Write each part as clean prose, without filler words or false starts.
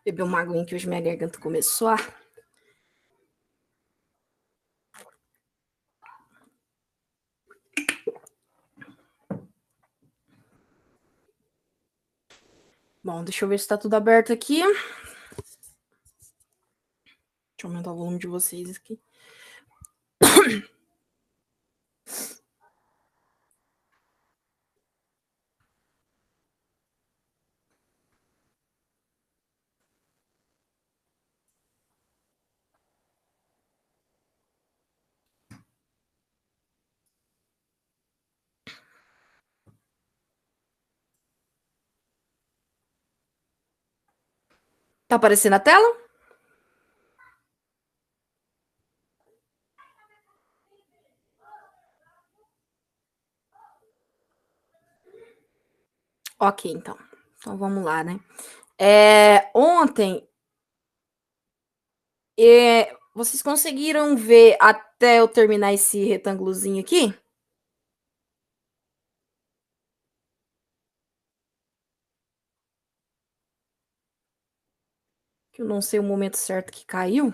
Beber uma aguinha que hoje minha garganta começou a... Bom, deixa eu ver se tá tudo aberto aqui. Deixa eu aumentar o volume de vocês aqui. Tá aparecendo a tela? Ok, então. Então vamos lá, né? Ontem, vocês conseguiram ver até eu terminar esse retângulozinho aqui? Que eu não sei o momento certo que caiu.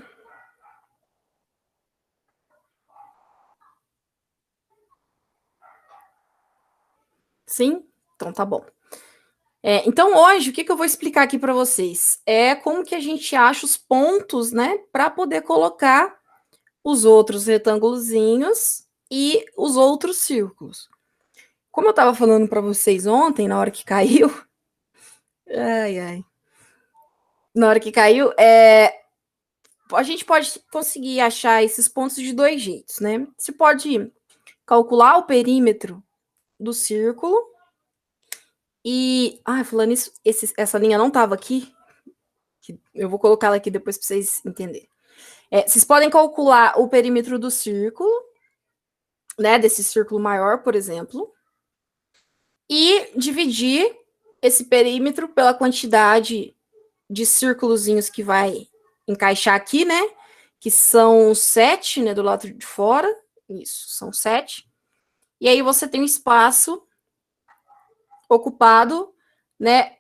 Sim? Então tá bom. Então hoje, o que eu vou explicar aqui para vocês? É como que a gente acha os pontos, né? Para poder colocar os outros retângulozinhos e os outros círculos. Como eu estava falando para vocês ontem, na hora que caiu, na hora que caiu, a gente pode conseguir achar esses pontos de dois jeitos, né? Você pode calcular o perímetro do círculo e, falando isso, essa linha não estava aqui, eu vou colocar ela aqui depois para vocês entenderem. Vocês podem calcular o perímetro do círculo, né? Desse círculo maior, por exemplo, e dividir esse perímetro pela quantidade de círculozinhos que vai encaixar aqui, né? Que são 7, né? Do lado de fora. Isso, são 7. E aí você tem um espaço ocupado, né?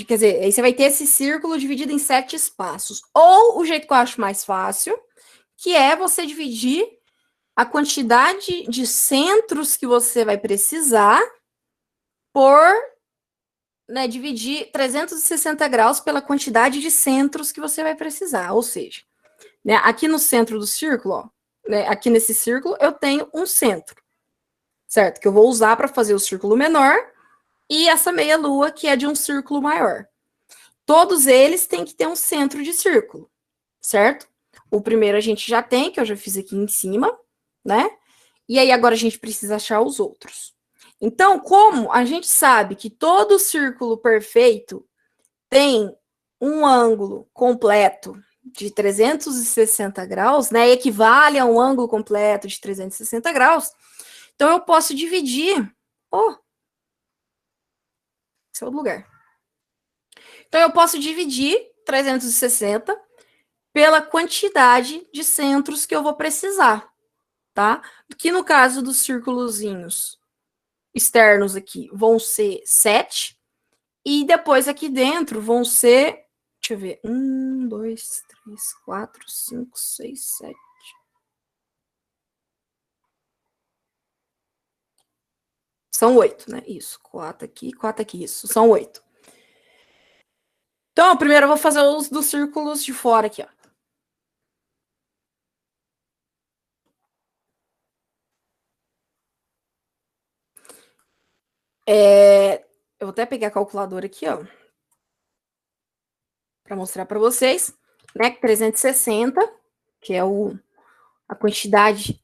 Quer dizer, aí você vai ter esse círculo dividido em 7 espaços. Ou o jeito que eu acho mais fácil, que é você dividir a quantidade de centros que você vai precisar por, né, dividir 360 graus pela quantidade de centros que você vai precisar. Ou seja, né, aqui no centro do círculo, ó, né, aqui nesse círculo, eu tenho um centro, certo? Que eu vou usar para fazer o círculo menor e essa meia-lua, que é de um círculo maior. Todos eles têm que ter um centro de círculo, certo? O primeiro a gente já tem, que eu já fiz aqui em cima, né? E aí agora a gente precisa achar os outros. Então, como a gente sabe que todo círculo perfeito tem um ângulo completo de 360 graus, né? Equivale a um ângulo completo de 360 graus. Então, eu posso dividir. Esse é o lugar. Então, eu posso dividir 360 pela quantidade de centros que eu vou precisar, tá? Que no caso dos círculozinhos externos aqui vão ser 7, e depois aqui dentro vão ser, deixa eu ver, 1, 2, 3, 4, 5, 6, 7. São 8, né? Isso, 4 aqui, isso, são 8. Então, primeiro eu vou fazer os dos círculos de fora aqui, ó. Eu vou até pegar a calculadora aqui, ó, para mostrar para vocês, né? 360, que é a quantidade,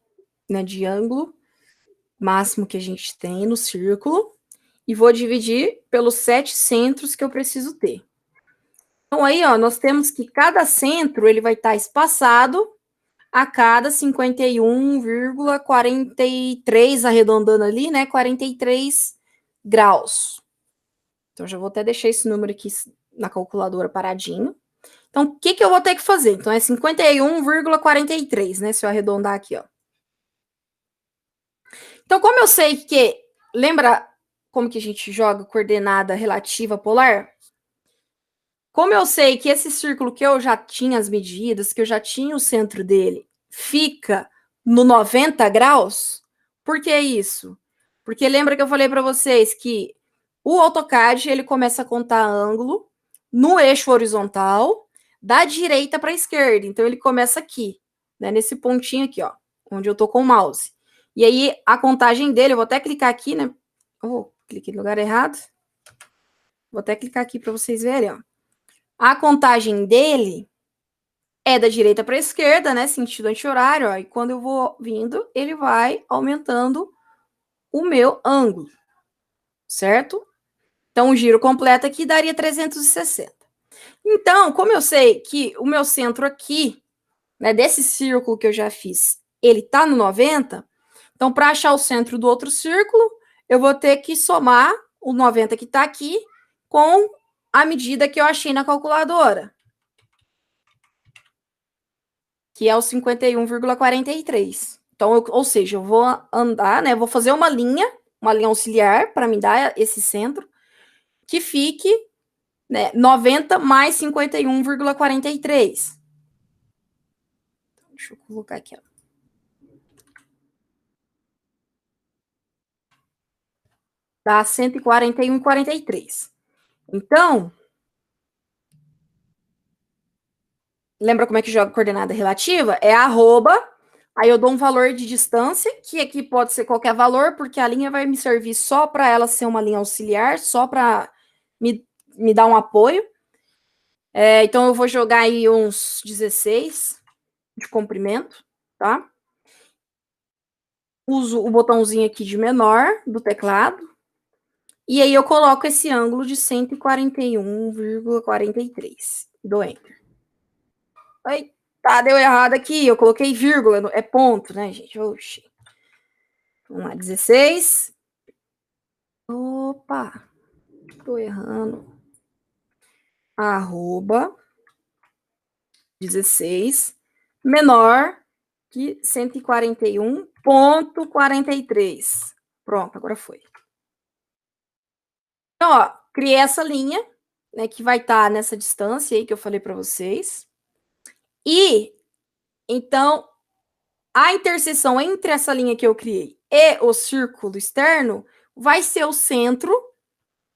né, de ângulo máximo que a gente tem no círculo, e vou dividir pelos 7 centros que eu preciso ter. Então, aí, ó, nós temos que cada centro ele vai estar espaçado a cada 51,43, arredondando ali, né? 43 graus. Então, já vou até deixar esse número aqui na calculadora paradinho. Então, o que eu vou ter que fazer? Então, é 51,43, né? Se eu arredondar aqui, ó. Então, como eu sei que... Lembra como que a gente joga coordenada relativa polar? Como eu sei que esse círculo que eu já tinha as medidas, que eu já tinha o centro dele, fica no 90 graus, por que isso? Porque lembra que eu falei para vocês que o AutoCAD ele começa a contar ângulo no eixo horizontal da direita para a esquerda. Então ele começa aqui, né, nesse pontinho aqui, ó, onde eu tô com o mouse. E aí a contagem dele, eu vou até clicar aqui, né? Oh, cliquei no lugar errado. Vou até clicar aqui para vocês verem, ó. A contagem dele é da direita para a esquerda, né? Sentido anti-horário, ó. E quando eu vou vindo, ele vai aumentando o meu ângulo, certo? Então, o giro completo aqui daria 360. Então, como eu sei que o meu centro aqui, né, desse círculo que eu já fiz, ele tá no 90, então, para achar o centro do outro círculo, eu vou ter que somar o 90 que está aqui com a medida que eu achei na calculadora, que é o 51,43. Então, ou seja, eu vou andar, né? Vou fazer uma linha auxiliar para me dar esse centro, que fique, né, 90 mais 51,43. Deixa eu colocar aqui, ó. Dá 141,43. Então, lembra como é que joga coordenada relativa? É arroba, aí eu dou um valor de distância, que aqui pode ser qualquer valor, porque a linha vai me servir só para ela ser uma linha auxiliar, só para me dar um apoio. Então, eu vou jogar aí uns 16 de comprimento, tá? Uso o botãozinho aqui de menor do teclado. E aí eu coloco esse ângulo de 141,43. Dou Enter. Eita, deu errado aqui. Eu coloquei vírgula. É ponto, né, gente? Oxi. Vamos lá, 16. Opa, tô errando. Arroba 16 menor que 141,43. Pronto, agora foi. Então, ó, criei essa linha, né, que vai estar nessa distância aí que eu falei para vocês. E, então, a interseção entre essa linha que eu criei e o círculo externo vai ser o centro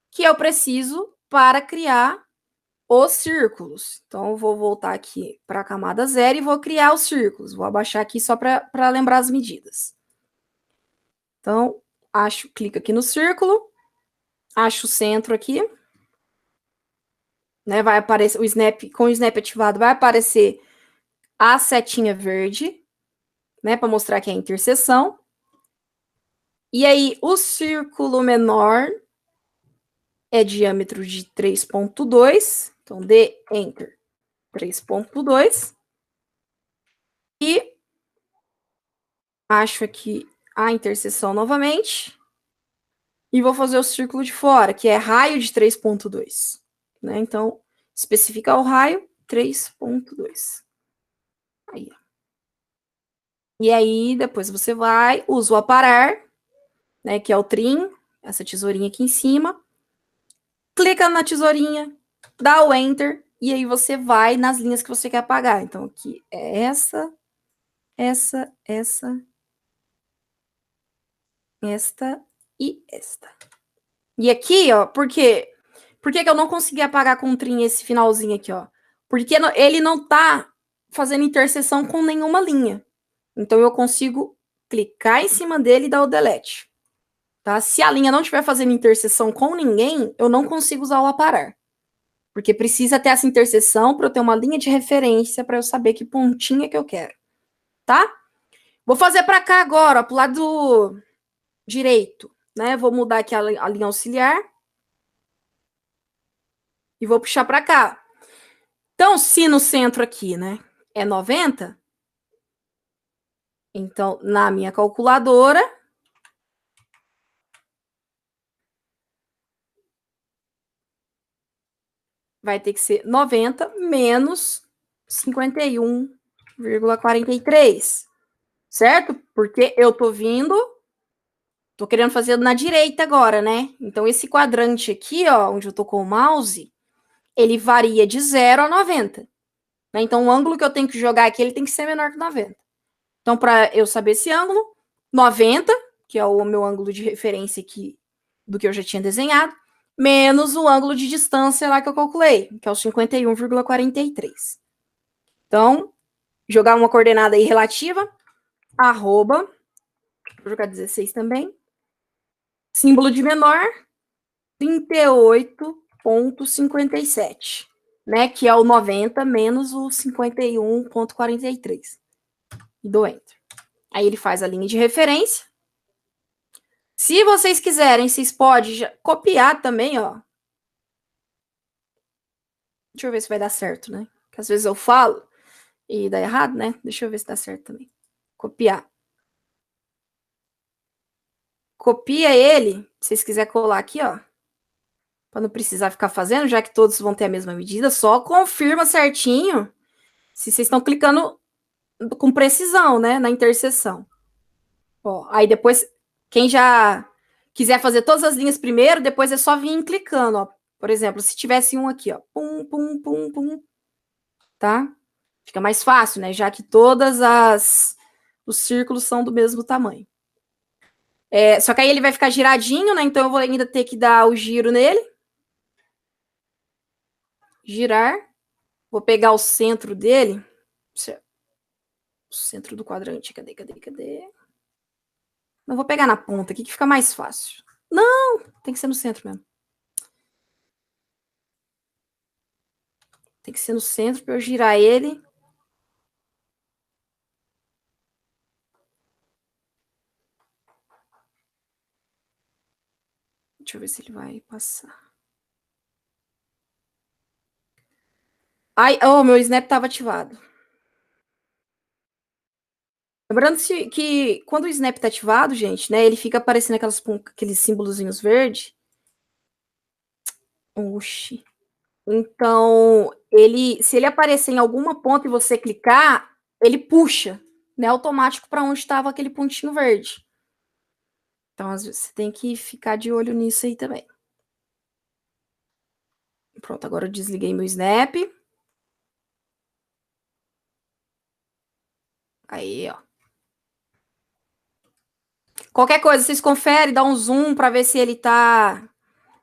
que eu preciso para criar os círculos. Então, eu vou voltar aqui para a camada 0 e vou criar os círculos. Vou abaixar aqui só para lembrar as medidas. Então, clico aqui no círculo, acho o centro aqui, né? Vai aparecer o snap, com o snap ativado, vai aparecer a setinha verde, né? Para mostrar que é a interseção. E aí, o círculo menor é diâmetro de 3,2. Então, dê Enter. 3,2. E acho aqui a interseção novamente. E vou fazer o círculo de fora, que é raio de 3,2. Né? Então, especificar o raio, 3,2. Aí. E aí, depois você vai, usa o aparar, né, que é o trim, essa tesourinha aqui em cima. Clica na tesourinha, dá o Enter, e aí você vai nas linhas que você quer apagar. Então, aqui é essa, esta e esta. E aqui, ó, por que que eu não consegui apagar com o trim esse finalzinho aqui, ó? Porque ele não tá fazendo interseção com nenhuma linha. Então, eu consigo clicar em cima dele e dar o delete. Tá? Se a linha não estiver fazendo interseção com ninguém, eu não consigo usar o aparar. Porque precisa ter essa interseção para eu ter uma linha de referência para eu saber que pontinha que eu quero. Tá? Vou fazer para cá agora, para o lado direito. Né? Vou mudar aqui a linha auxiliar. E vou puxar para cá. Então, se no centro aqui, né, é 90, então, na minha calculadora, vai ter que ser 90 menos 51,43. Certo? Porque eu tô vindo, tô querendo fazer na direita agora, né? Então, esse quadrante aqui, ó, onde eu tô com o mouse, ele varia de 0 a 90. Né? Então, o ângulo que eu tenho que jogar aqui, ele tem que ser menor que 90. Então, para eu saber esse ângulo, 90, que é o meu ângulo de referência aqui do que eu já tinha desenhado, menos o ângulo de distância lá que eu calculei, que é o 51,43. Então, jogar uma coordenada aí relativa, arroba, vou jogar 16 também, símbolo de menor, 38,57, né? Que é o 90 menos o 51,43. E dou Enter. Aí ele faz a linha de referência. Se vocês quiserem, vocês podem copiar também, ó. Deixa eu ver se vai dar certo, né? Porque às vezes eu falo e dá errado, né? Deixa eu ver se dá certo também. Copiar. Copia ele, se vocês quiserem colar aqui, ó. Para não precisar ficar fazendo, já que todos vão ter a mesma medida, só confirma certinho se vocês estão clicando com precisão, né, na interseção. Ó, aí depois, quem já quiser fazer todas as linhas primeiro, depois é só vir clicando, ó. Por exemplo, se tivesse um aqui, ó, pum, pum, pum, pum, tá? Fica mais fácil, né, já que todas os círculos são do mesmo tamanho. Só que aí ele vai ficar giradinho, né, então eu vou ainda ter que dar o giro nele. Girar. Vou pegar o centro dele. O centro do quadrante, cadê? Não vou pegar na ponta aqui que fica mais fácil. Não, tem que ser no centro mesmo. Tem que ser no centro para eu girar ele. Deixa eu ver se ele vai passar. Ai, oh, meu snap estava ativado. Lembrando que quando o snap está ativado, gente, né, ele fica aparecendo aqueles símbolozinhos verdes. Oxi. Então, se ele aparecer em alguma ponta e você clicar, ele puxa, né, automático para onde estava aquele pontinho verde. Então, às vezes, você tem que ficar de olho nisso aí também. Pronto, agora eu desliguei meu snap. Aí, ó. Qualquer coisa, vocês conferem, dá um zoom para ver se ele tá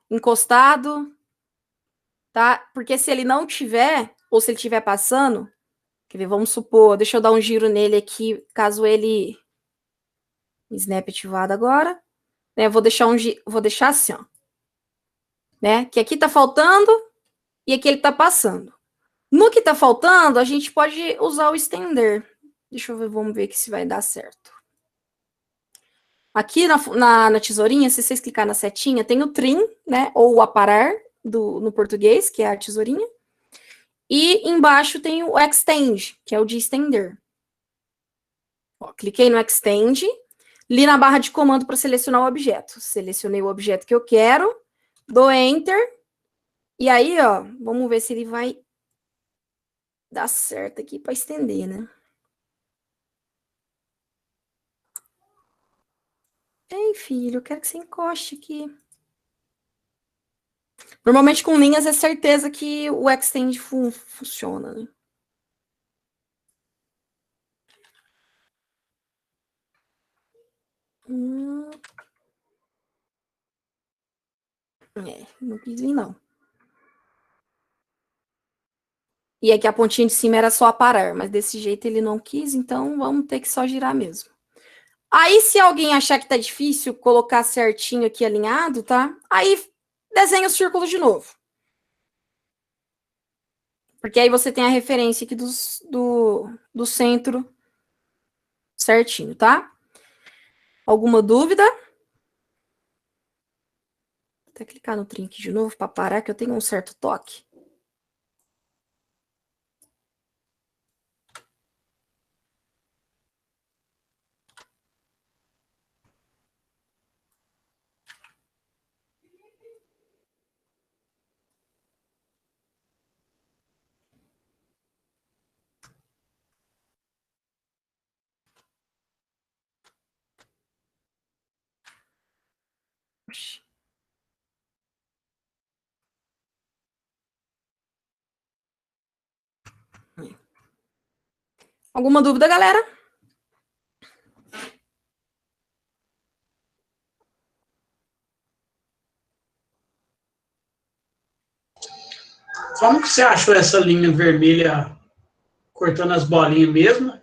encostado, tá? Porque se ele não tiver, ou se ele estiver passando, quer ver, vamos supor, deixa eu dar um giro nele aqui, caso ele... Snap ativado agora. Né, vou deixar assim, ó. Né? Que aqui tá faltando e aqui ele tá passando. No que tá faltando, a gente pode usar o estender. Deixa eu ver, vamos ver aqui se vai dar certo. Aqui na tesourinha, se vocês clicar na setinha, tem o trim, né? Ou o aparar no português, que é a tesourinha. E embaixo tem o extend, que é o de estender. Ó, cliquei no extend, li na barra de comando para selecionar o objeto. Selecionei o objeto que eu quero, dou enter. E aí, ó, vamos ver se ele vai dar certo aqui para estender, né? Ei, filho, eu quero que você encoste aqui. Normalmente com linhas é certeza que o extend funciona, né? Não quis vir, não. E aqui a pontinha de cima era só parar, mas desse jeito ele não quis, então vamos ter que só girar mesmo. Aí, se alguém achar que tá difícil colocar certinho aqui alinhado, tá? Aí desenha o círculo de novo. Porque aí você tem a referência aqui do centro certinho, tá? Alguma dúvida? Vou até clicar no trim aqui de novo para parar, que eu tenho um certo toque. Oxi. Alguma dúvida, galera? Como que você achou essa linha vermelha cortando as bolinhas mesmo?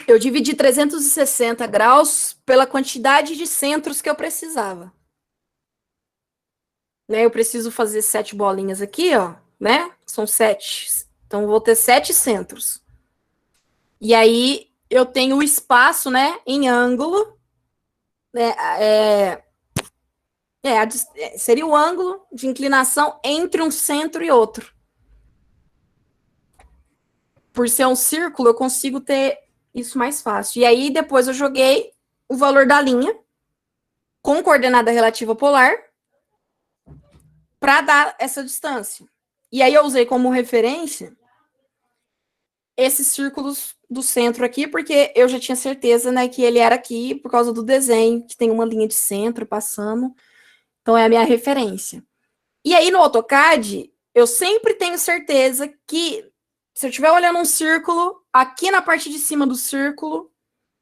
Eu dividi 360 graus pela quantidade de centros que eu precisava. Né, eu preciso fazer 7 bolinhas aqui, ó, né? São 7. Então, eu vou ter 7 centros. E aí, eu tenho o espaço, né, em ângulo, né, seria o ângulo de inclinação entre um centro e outro. Por ser um círculo, eu consigo ter isso mais fácil. E aí, depois eu joguei o valor da linha com coordenada relativa polar para dar essa distância. E aí, eu usei como referência esses círculos do centro aqui, porque eu já tinha certeza, né, que ele era aqui por causa do desenho, que tem uma linha de centro passando. Então, é a minha referência. E aí, no AutoCAD, eu sempre tenho certeza que se eu estiver olhando um círculo, aqui na parte de cima do círculo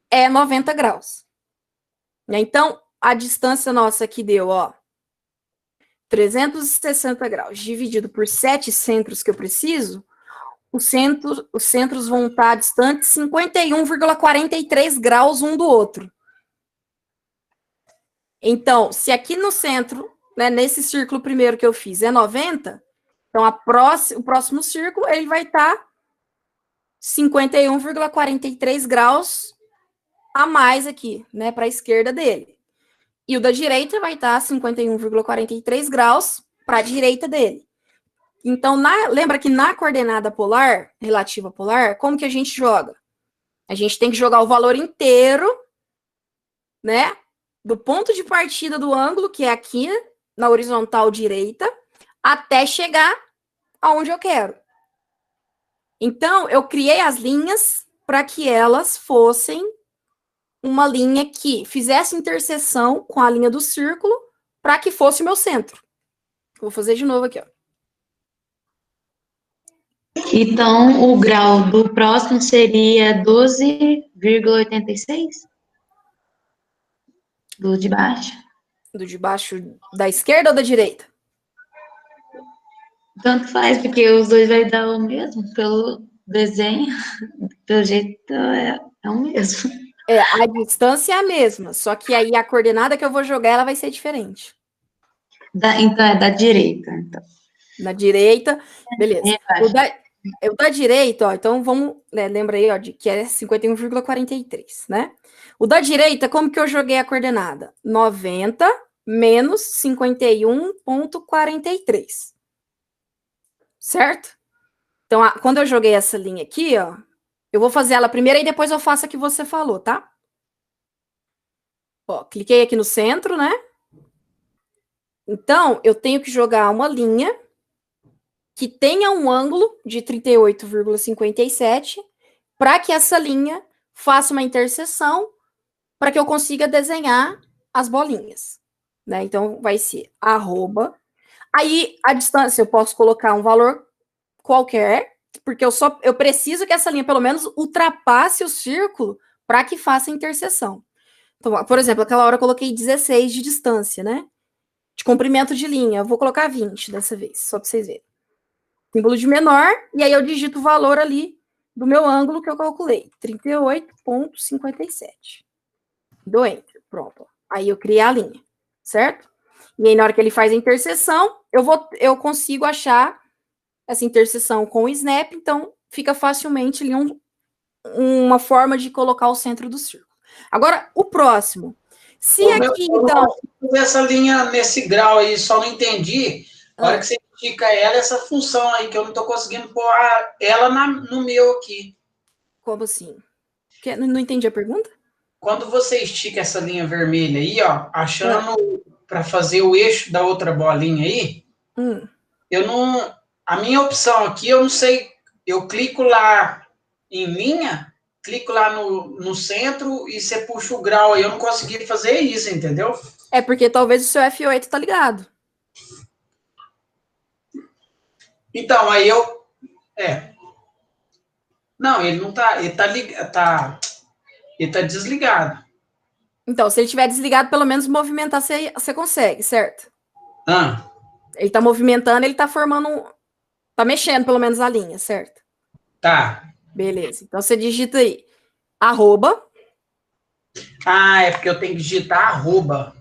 é 90 graus. Então, a distância nossa aqui deu, ó, 360 graus dividido por 7 centros que eu preciso, os centros vão estar distantes 51,43 graus um do outro. Então, se aqui no centro, né, nesse círculo primeiro que eu fiz, é 90, então o próximo círculo ele vai estar 51,43 graus a mais aqui, né, para a esquerda dele. E o da direita vai estar 51,43 graus para a direita dele. Então, lembra que na coordenada polar, relativa polar, como que a gente joga? A gente tem que jogar o valor inteiro, né? Do ponto de partida do ângulo, que é aqui, na horizontal direita, até chegar aonde eu quero. Então, eu criei as linhas para que elas fossem uma linha que fizesse interseção com a linha do círculo para que fosse o meu centro. Vou fazer de novo aqui, ó. Então, o grau do próximo seria 12,86? Do de baixo? Do de baixo da esquerda ou da direita? Tanto faz, porque os dois vai dar o mesmo, pelo desenho, pelo jeito é o mesmo. A distância é a mesma, só que aí a coordenada que eu vou jogar, ela vai ser diferente. Então, é da direita. Então. Na direita, beleza. O da direita, ó, então vamos, né, lembra aí, ó, que é 51,43, né? O da direita, como que eu joguei a coordenada? 90 menos 51,43. Certo? Então, quando eu joguei essa linha aqui, ó, eu vou fazer ela primeiro e depois eu faço a que você falou, tá? Ó, cliquei aqui no centro, né? Então, eu tenho que jogar uma linha que tenha um ângulo de 38,57 para que essa linha faça uma interseção para que eu consiga desenhar as bolinhas. Né? Então, vai ser arroba. Aí, a distância, eu posso colocar um valor qualquer, porque eu preciso que essa linha, pelo menos, ultrapasse o círculo para que faça a interseção. Então, por exemplo, aquela hora eu coloquei 16 de distância, né? De comprimento de linha. Eu vou colocar 20 dessa vez, só para vocês verem. Símbolo de menor, e aí eu digito o valor ali do meu ângulo que eu calculei, 38,57. Dou Enter, pronto. Aí eu criei a linha, certo? E aí na hora que ele faz a interseção, eu consigo achar essa interseção com o snap, então fica facilmente ali uma forma de colocar o centro do círculo. Agora, o próximo. Se aqui, então... Essa linha nesse grau aí, só não entendi. A hora que você indica ela, essa função aí, que eu não estou conseguindo pôr ela no meu aqui. Como assim? Não entendi a pergunta? Quando você estica essa linha vermelha aí, ó, achando para fazer o eixo da outra bolinha aí, eu não... A minha opção aqui, eu não sei, eu clico lá em linha, clico lá no centro e você puxa o grau aí, eu não consegui fazer isso, entendeu? É porque talvez o seu F8 tá ligado. Então, aí eu... Não, ele não tá. Ele tá desligado. Então, se ele estiver desligado, pelo menos movimentar você consegue, certo? Ah, Ele tá movimentando, ele tá formando. Tá mexendo pelo menos a linha, certo? tá. Beleza. Então você digita aí arroba. Ah, é porque eu tenho que digitar arroba.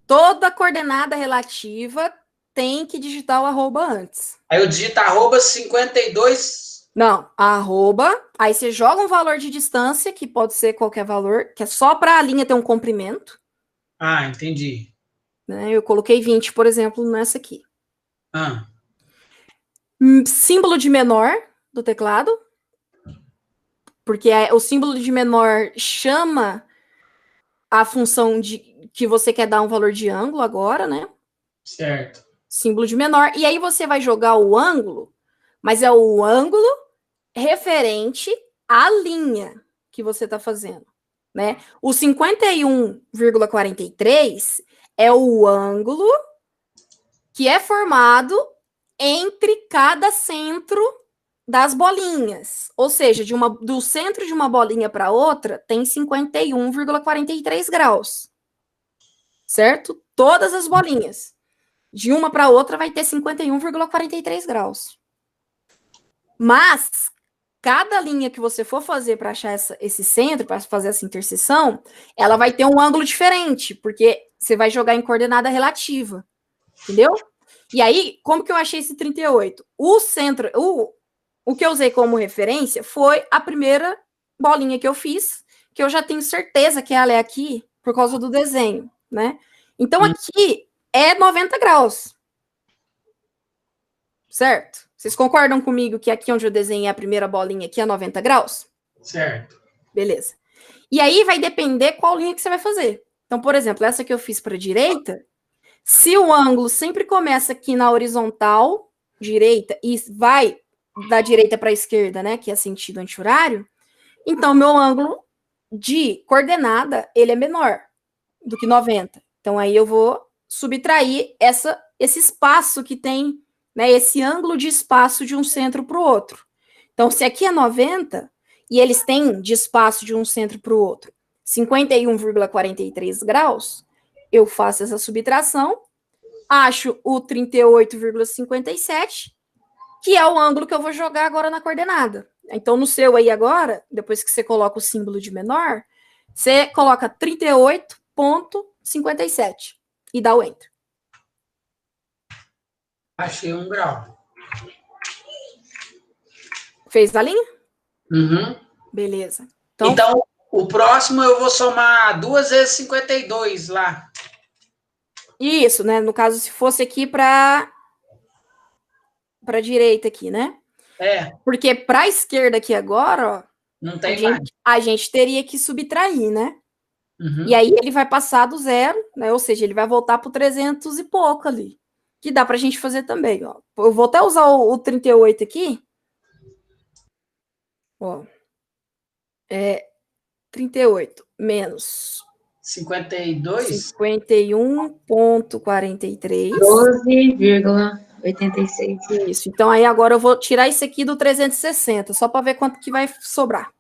Toda coordenada relativa tem que digitar o arroba antes. Aí eu digito arroba 52. Não, arroba. Aí você joga um valor de distância, que pode ser qualquer valor, que é só para a linha ter um comprimento. Ah, entendi. Né? Eu coloquei 20, por exemplo, nessa aqui. Ah, Símbolo de menor do teclado. Porque o símbolo de menor chama a função de que você quer dar um valor de ângulo agora, né? certo. Símbolo de menor. E aí você vai jogar o ângulo, mas é o ângulo referente à linha que você está fazendo, né? O 51,43 é o ângulo que é formado entre cada centro das bolinhas. Ou seja, do centro de uma bolinha para outra tem 51,43 graus. Certo? Todas as bolinhas. De uma para outra vai ter 51,43 graus. Mas cada linha que você for fazer para achar esse centro, para fazer essa interseção, ela vai ter um ângulo diferente, porque você vai jogar em coordenada relativa. Entendeu? E aí, como que eu achei esse 38? O centro, o que eu usei como referência foi a primeira bolinha que eu fiz, que eu já tenho certeza que ela é aqui por causa do desenho, né? Então, aqui é 90 graus. Certo? Vocês concordam comigo que aqui onde eu desenhei a primeira bolinha aqui é 90 graus? Certo. Beleza. E aí vai depender qual linha que você vai fazer. Então, por exemplo, essa que eu fiz para a direita, se o ângulo sempre começa aqui na horizontal direita e vai da direita para a esquerda, né, que é sentido anti-horário, então meu ângulo de coordenada, ele é menor do que 90. Então aí eu vou subtrair esse espaço que tem, né, esse ângulo de espaço de um centro para o outro. Então, se aqui é 90 e eles têm de espaço de um centro para o outro 51,43 graus, eu faço essa subtração, acho o 38,57, que é o ângulo que eu vou jogar agora na coordenada. Então, no seu aí agora, depois que você coloca o símbolo de menor, você coloca 38,57 e dá o Enter. Achei 1 grau. Fez a linha? Uhum. Beleza. Então, o próximo eu vou somar 2 vezes 52 lá. Isso, né? No caso, se fosse aqui para a direita aqui, né? É. Porque para a esquerda aqui agora, ó, não tem mais. A gente teria que subtrair, né? Uhum. E aí ele vai passar do zero, né? Ou seja, ele vai voltar para 300 e pouco ali. Que dá para a gente fazer também, ó. Eu vou até usar o 38 aqui. Ó. 38 menos 52? 51,43. 12,86. Isso. Então, aí agora eu vou tirar isso aqui do 360, só para ver quanto que vai sobrar.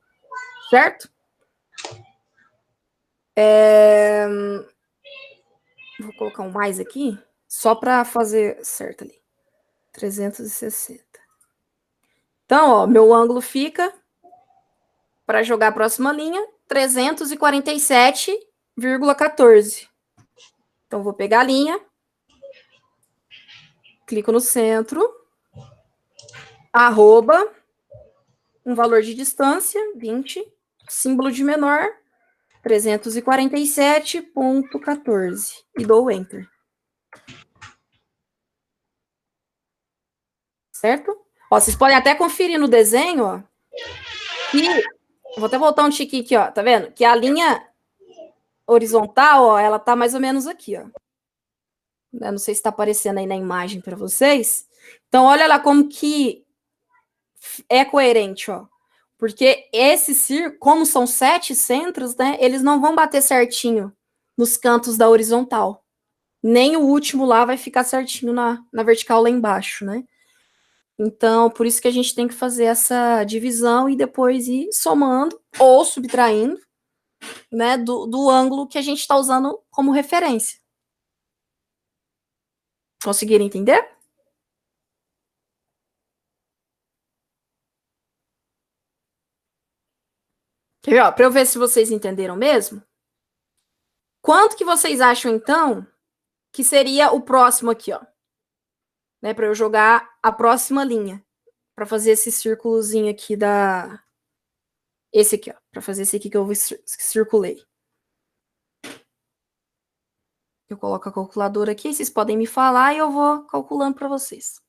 Certo? Vou colocar um mais aqui, só para fazer certo ali. 360. Então, ó, meu ângulo fica, para jogar a próxima linha, 347,14. Então, vou pegar a linha, clico no centro, arroba, um valor de distância, 20, símbolo de menor, 347,14. E dou Enter. Certo? Ó, vocês podem até conferir no desenho, ó, que... Vou até voltar um tiquinho aqui, ó, tá vendo? Que a linha horizontal, ó, ela tá mais ou menos aqui, ó. Eu não sei se tá aparecendo aí na imagem para vocês. Então, olha lá como que é coerente, ó. Porque esse círculo, como são 7 centros, né, eles não vão bater certinho nos cantos da horizontal. Nem o último lá vai ficar certinho na vertical lá embaixo, né? Então, por isso que a gente tem que fazer essa divisão e depois ir somando ou subtraindo, né, do ângulo que a gente está usando como referência. Conseguiram entender? Quer ver, ó, para eu ver se vocês entenderam mesmo? Quanto que vocês acham, então, que seria o próximo aqui, ó? Né, para eu jogar a próxima linha. Para fazer esse círculozinho aqui da... Esse aqui, ó. Para fazer esse aqui que eu circulei. Eu coloco a calculadora aqui, vocês podem me falar e eu vou calculando para vocês.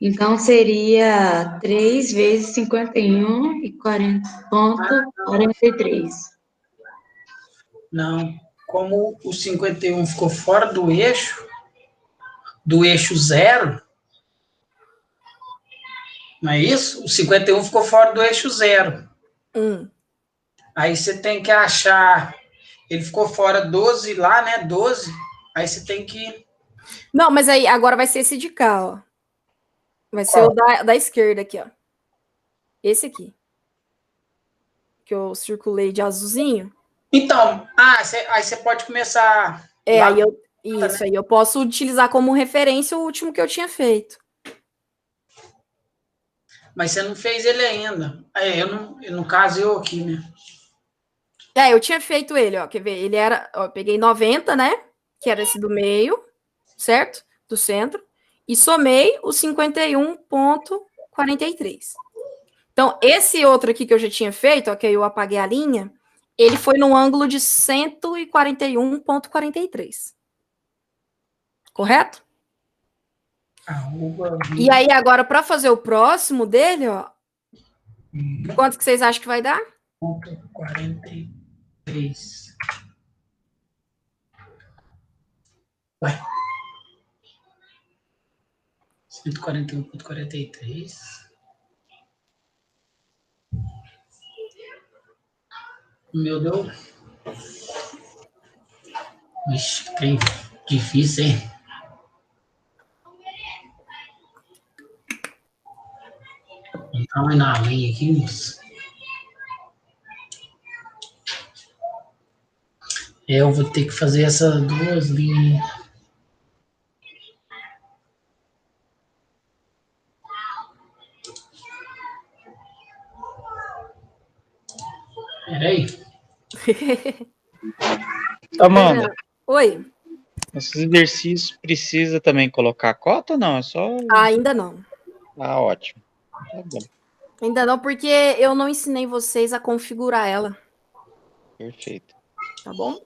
Então, seria 3 vezes 51,43. Não. Como o 51 ficou fora do eixo 0, não é isso? O 51 ficou fora do eixo 0. Aí você tem que achar... Ele ficou fora 12 lá, né? 12. Aí você tem que... Não, mas aí agora vai ser esse de cá, ó. Vai ser o da esquerda aqui, ó. Esse aqui. Que eu circulei de azulzinho. Então, aí você pode começar... Aí eu posso utilizar como referência o último que eu tinha feito. Mas você não fez ele ainda. No caso, eu aqui, né? Eu tinha feito ele, ó. Quer ver? Ele era... Ó, eu peguei 90, né? Que era esse do meio, certo? Do centro. E somei o 51,43. Então, esse outro aqui que eu já tinha feito, ó, que eu apaguei a linha, ele foi no ângulo de 141,43. Correto? E aí, agora, para fazer o próximo dele, ó, quanto que vocês acham que vai dar? 43. Ué. 141,43. Meu Deus. Vixe, que difícil, hein? Então, é na linha aqui, moço. Eu vou ter que fazer essas duas linhas. Peraí. Amanda. Oi. Esses exercícios precisa também colocar a cota ou não? É só... Ainda não. Ah, ótimo. Tá bom. Ainda não, porque eu não ensinei vocês a configurar ela. Perfeito. Tá bom?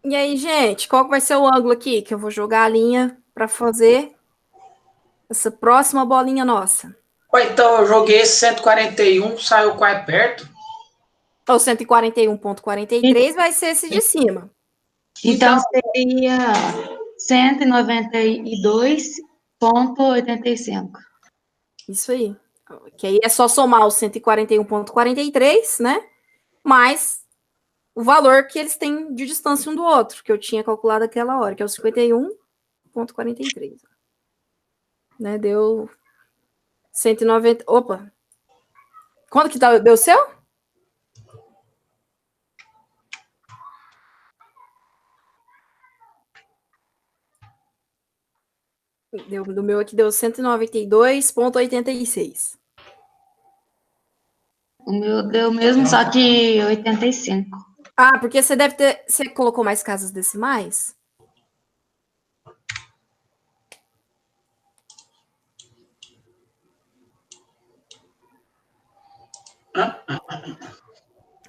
E aí, gente, qual que vai ser o ângulo aqui que eu vou jogar a linha para fazer essa próxima bolinha nossa? Então, eu joguei esse 141, saiu quase perto. O 141,43 vai ser esse de cima. Então, seria 192,85. Isso aí. Que aí é só somar o 141,43, né? Mais o valor que eles têm de distância um do outro, que eu tinha calculado aquela hora, que é o 51,43. Né? Deu 190. Opa! Quanto que deu o seu? Do meu aqui deu 192,86. O meu deu mesmo, só que 85. Ah, porque você deve ter... Você colocou mais casas decimais?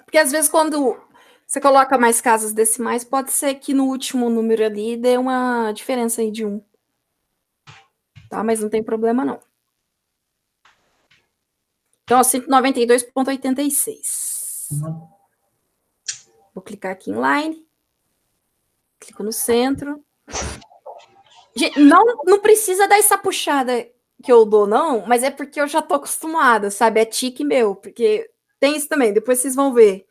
Porque às vezes quando você coloca mais casas decimais, pode ser que no último número ali dê uma diferença aí de 1. Tá? Mas não tem problema, não. Então, 192,86. Vou clicar aqui em line. Clico no centro. Não precisa dar essa puxada que eu dou, não, mas é porque eu já tô acostumada, sabe? É tique meu, porque tem isso também, depois vocês vão ver.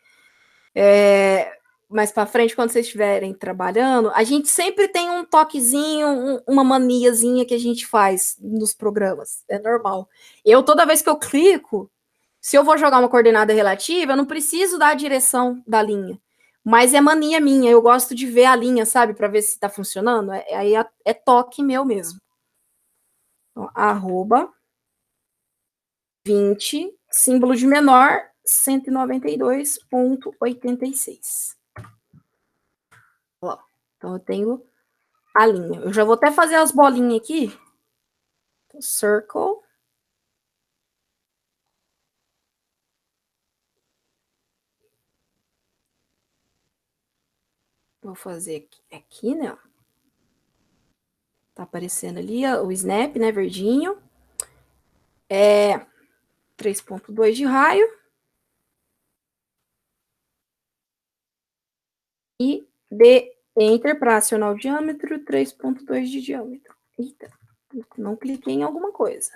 Mais para frente, quando vocês estiverem trabalhando, a gente sempre tem um toquezinho, uma maniazinha que a gente faz nos programas. É normal. Toda vez que eu clico, se eu vou jogar uma coordenada relativa, eu não preciso dar a direção da linha. Mas é mania minha, eu gosto de ver a linha, sabe? Para ver se está funcionando. Aí é toque meu mesmo. Então, arroba 20, símbolo de menor, 192.86. Então, eu tenho a linha. Eu já vou até fazer as bolinhas aqui. Circle. Vou fazer aqui, né? Tá aparecendo ali o snap, né? Verdinho. 3.2 de raio. E de Enter para acionar o diâmetro, 3.2 de diâmetro. Eita, não cliquei em alguma coisa.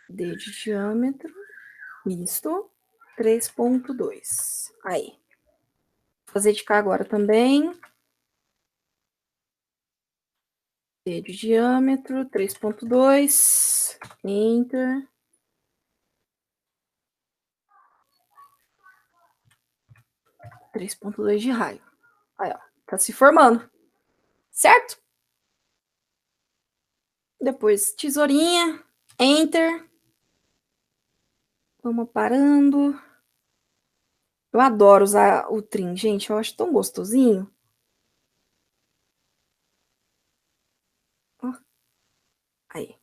D de diâmetro, isto, 3.2. Aí. Vou fazer de cá agora também. D de diâmetro, 3.2. Enter. 3.2 de raio. Aí, ó. Tá se formando. Certo? Depois, tesourinha. Enter. Vamos parando. Eu adoro usar o trim, gente. Eu acho tão gostosinho. Ó. Aí.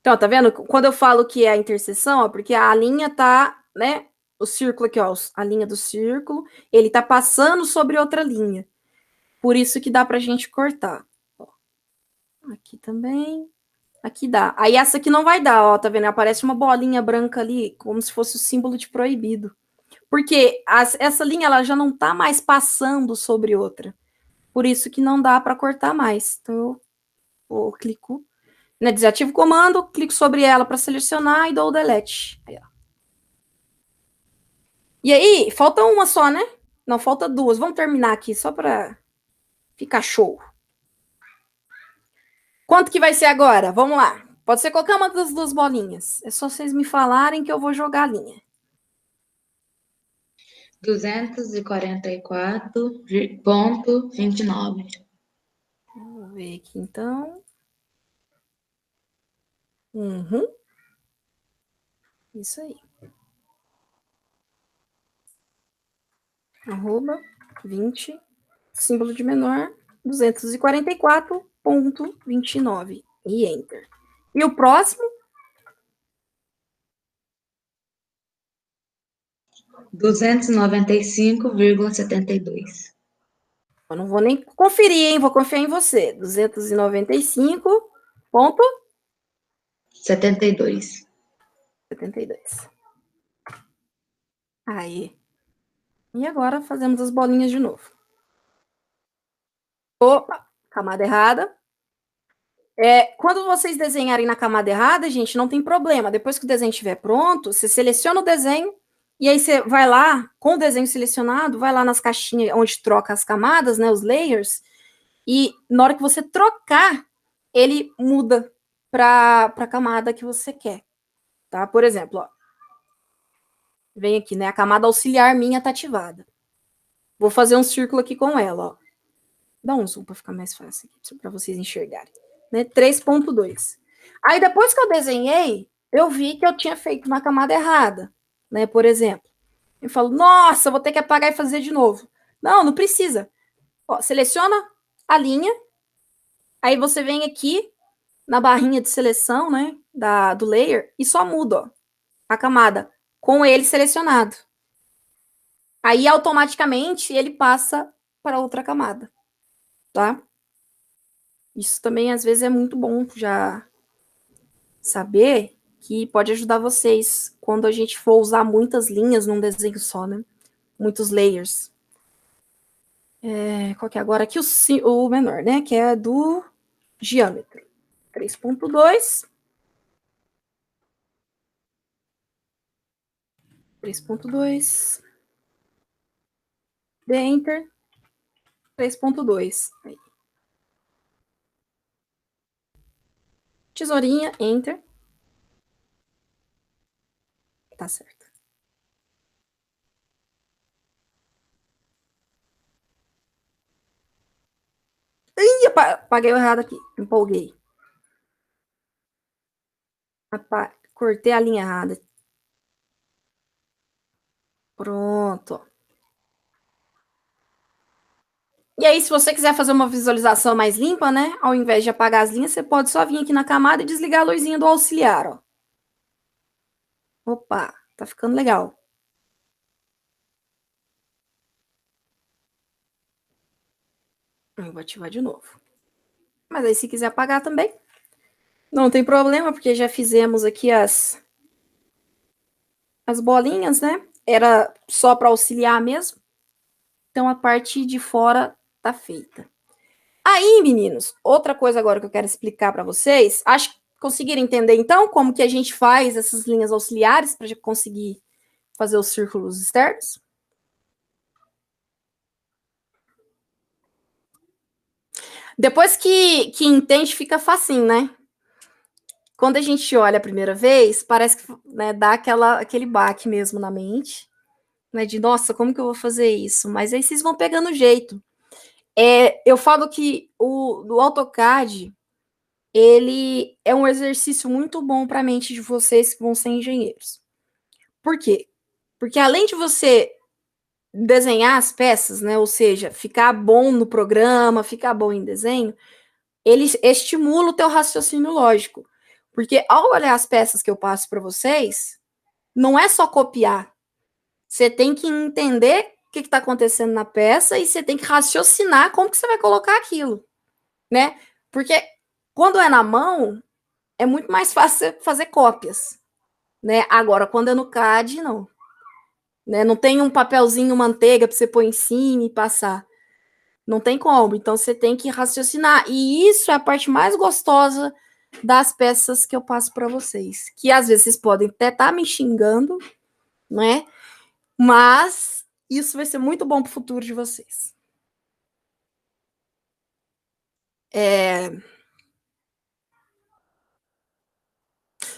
Então, tá vendo? Quando eu falo que é a interseção, é porque a linha tá, né? O círculo aqui, ó, a linha do círculo, ele tá passando sobre outra linha. Por isso que dá pra gente cortar. Ó. Aqui também. Aqui dá. Aí essa aqui não vai dar, ó, tá vendo? Aparece uma bolinha branca ali, como se fosse o símbolo de proibido. Porque essa linha, ela já não tá mais passando sobre outra. Por isso que não dá pra cortar mais. Então, eu clico, né, desativo o comando, clico sobre ela para selecionar e dou o delete. Aí, ó. E aí, falta uma só, né? Não, falta duas. Vamos terminar aqui só para ficar show. Quanto que vai ser agora? Vamos lá. Pode ser qualquer uma das duas bolinhas. É só vocês me falarem que eu vou jogar a linha. 244,29. Vamos ver aqui, então. Uhum. Isso aí. Arroba 20, símbolo de menor, 244.29. E Enter. E o próximo? 295,72. Eu não vou nem conferir, hein? Vou confiar em você. 295,72. 72. Aí. E agora fazemos as bolinhas de novo. Opa, camada errada. Quando vocês desenharem na camada errada, gente, não tem problema. Depois que o desenho estiver pronto, você seleciona o desenho e aí você vai lá, com o desenho selecionado, vai lá nas caixinhas onde troca as camadas, né, os layers, e na hora que você trocar, ele muda para a camada que você quer, tá? Por exemplo, ó, vem aqui, né, a camada auxiliar minha tá ativada. Vou fazer um círculo aqui com ela, ó. Dá um zoom para ficar mais fácil aqui, para vocês enxergarem. Né? 3.2. Aí, depois que eu desenhei, eu vi que eu tinha feito na camada errada, né? Por exemplo. Eu falo, nossa, vou ter que apagar e fazer de novo. Não, não precisa. Ó, seleciona a linha, aí você vem aqui na barrinha de seleção, né, do layer, e só muda, ó, a camada com ele selecionado. Aí, automaticamente, ele passa para outra camada, tá? Isso também, às vezes, é muito bom já saber, que pode ajudar vocês quando a gente for usar muitas linhas num desenho só, né? Muitos layers. Qual que é agora? Aqui o menor, né? Que é do diâmetro. 3.2. 3.2. Dê Enter. 3.2. Tesourinha, Enter. Tá certo. Ih, apaguei o errado aqui. Empolguei. Cortei a linha errada. Pronto. E aí, se você quiser fazer uma visualização mais limpa, né? Ao invés de apagar as linhas, você pode só vir aqui na camada e desligar a luzinha do auxiliar, ó. Opa, tá ficando legal. Eu vou ativar de novo. Mas aí, se quiser apagar também, não tem problema, porque já fizemos aqui as bolinhas, né? Era só para auxiliar mesmo. Então, a parte de fora tá feita. Aí, meninos, outra coisa agora que eu quero explicar para vocês. Acho que conseguiram entender, então, como que a gente faz essas linhas auxiliares para conseguir fazer os círculos externos? Depois que entende, fica facinho, né? Quando a gente olha a primeira vez, parece que, né, dá aquele baque mesmo na mente, né? De, nossa, como que eu vou fazer isso? Mas aí vocês vão pegando o jeito. Eu falo que o AutoCAD, ele é um exercício muito bom para a mente de vocês que vão ser engenheiros. Por quê? Porque além de você desenhar as peças, né, ou seja, ficar bom no programa, ficar bom em desenho, ele estimula o teu raciocínio lógico. Porque ao olhar as peças que eu passo para vocês, não é só copiar. Você tem que entender o que está acontecendo na peça e você tem que raciocinar como que você vai colocar aquilo, né? Porque quando é na mão, é muito mais fácil fazer cópias, né? Agora, quando é no CAD, não. Né? Não tem um papelzinho manteiga para você pôr em cima e passar. Não tem como. Então, você tem que raciocinar. E isso é a parte mais gostosa das peças que eu passo para vocês. Que às vezes vocês podem até estar me xingando, né? Mas isso vai ser muito bom para o futuro de vocês.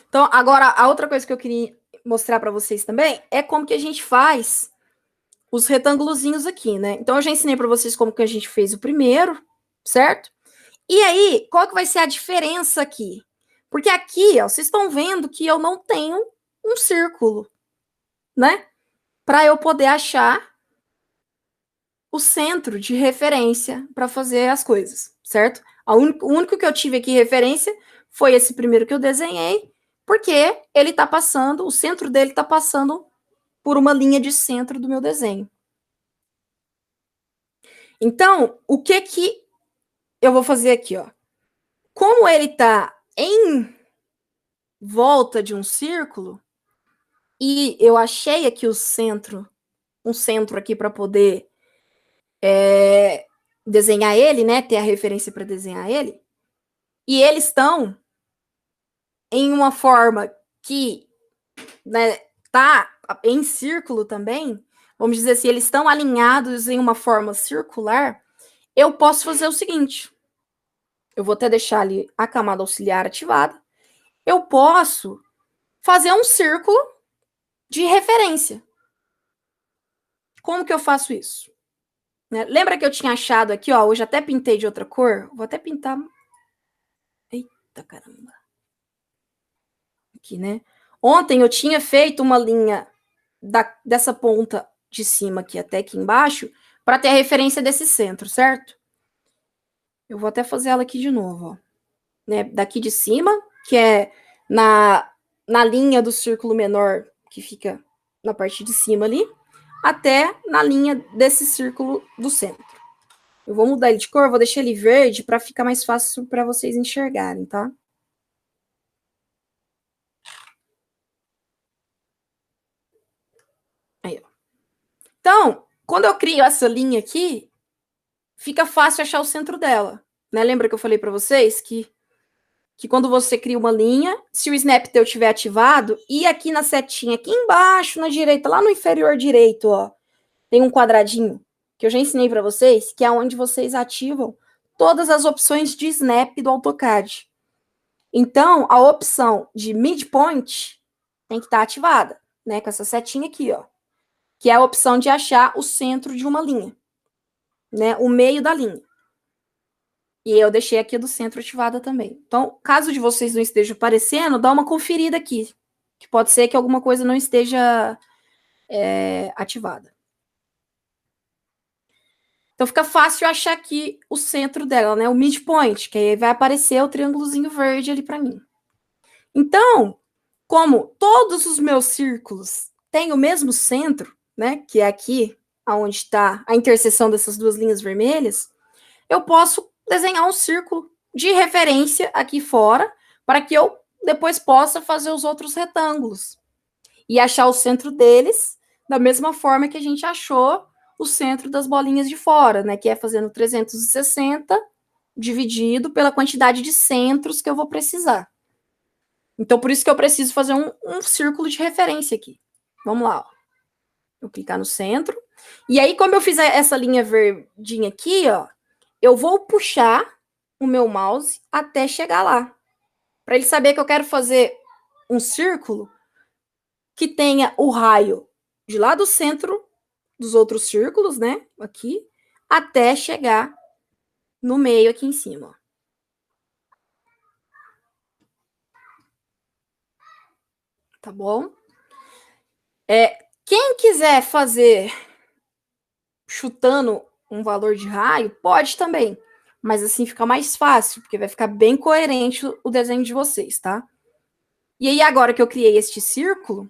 Então, agora, a outra coisa que eu queria mostrar para vocês também é como que a gente faz os retângulozinhos aqui, né? Então, eu já ensinei para vocês como que a gente fez o primeiro, certo? E aí, qual que vai ser a diferença aqui? Porque aqui, ó, vocês estão vendo que eu não tenho um círculo, né? Para eu poder achar o centro de referência para fazer as coisas, certo? O único que eu tive aqui referência foi esse primeiro que eu desenhei, porque ele tá passando, o centro dele tá passando por uma linha de centro do meu desenho. Então, o que que eu vou fazer aqui, ó? Como ele tá em volta de um círculo, e eu achei aqui um centro aqui para poder desenhar ele, né? Ter a referência para desenhar ele. E eles estão em uma forma que, né, tá em círculo também. Vamos dizer assim, eles estão alinhados em uma forma circular. Eu posso fazer o seguinte. Eu vou até deixar ali a camada auxiliar ativada. Eu posso fazer um círculo de referência. Como que eu faço isso? Né? Lembra que eu tinha achado aqui, ó, hoje até pintei de outra cor? Vou até pintar. Eita caramba. Aqui, né? Ontem eu tinha feito uma linha dessa ponta de cima aqui até aqui embaixo para ter a referência desse centro, certo? Eu vou até fazer ela aqui de novo, ó. Né? Daqui de cima, que é na linha do círculo menor que fica na parte de cima ali, até na linha desse círculo do centro. Eu vou mudar ele de cor, vou deixar ele verde para ficar mais fácil para vocês enxergarem, tá? Aí, ó. Então, quando eu crio essa linha aqui, fica fácil achar o centro dela, né? Lembra que eu falei para vocês que quando você cria uma linha, se o SnapTel estiver ativado, e aqui na setinha, aqui embaixo, na direita, lá no inferior direito, ó, tem um quadradinho, que eu já ensinei para vocês, que é onde vocês ativam todas as opções de Snap do AutoCAD. Então, a opção de midpoint tem que estar ativada, né, com essa setinha aqui, ó, que é a opção de achar o centro de uma linha, né, o meio da linha. E eu deixei aqui do centro ativada também. Então, caso de vocês não esteja aparecendo, dá uma conferida aqui. Que pode ser que alguma coisa não esteja ativada. Então, fica fácil achar aqui o centro dela, né? O midpoint, que aí vai aparecer o triângulozinho verde ali para mim. Então, como todos os meus círculos têm o mesmo centro, né? Que é aqui, onde está a interseção dessas duas linhas vermelhas, eu posso desenhar um círculo de referência aqui fora, para que eu depois possa fazer os outros retângulos. E achar o centro deles da mesma forma que a gente achou o centro das bolinhas de fora, né? Que é fazendo 360 dividido pela quantidade de centros que eu vou precisar. Então, por isso que eu preciso fazer um círculo de referência aqui. Vamos lá, ó. Vou clicar no centro. E aí, como eu fizer essa linha verdinha aqui, ó, eu vou puxar o meu mouse até chegar lá. Para ele saber que eu quero fazer um círculo que tenha o raio de lá do centro dos outros círculos, né? Aqui, até chegar no meio aqui em cima. Tá bom? Quem quiser fazer chutando um valor de raio, pode também. Mas assim fica mais fácil, porque vai ficar bem coerente o desenho de vocês, tá? E aí, agora que eu criei este círculo,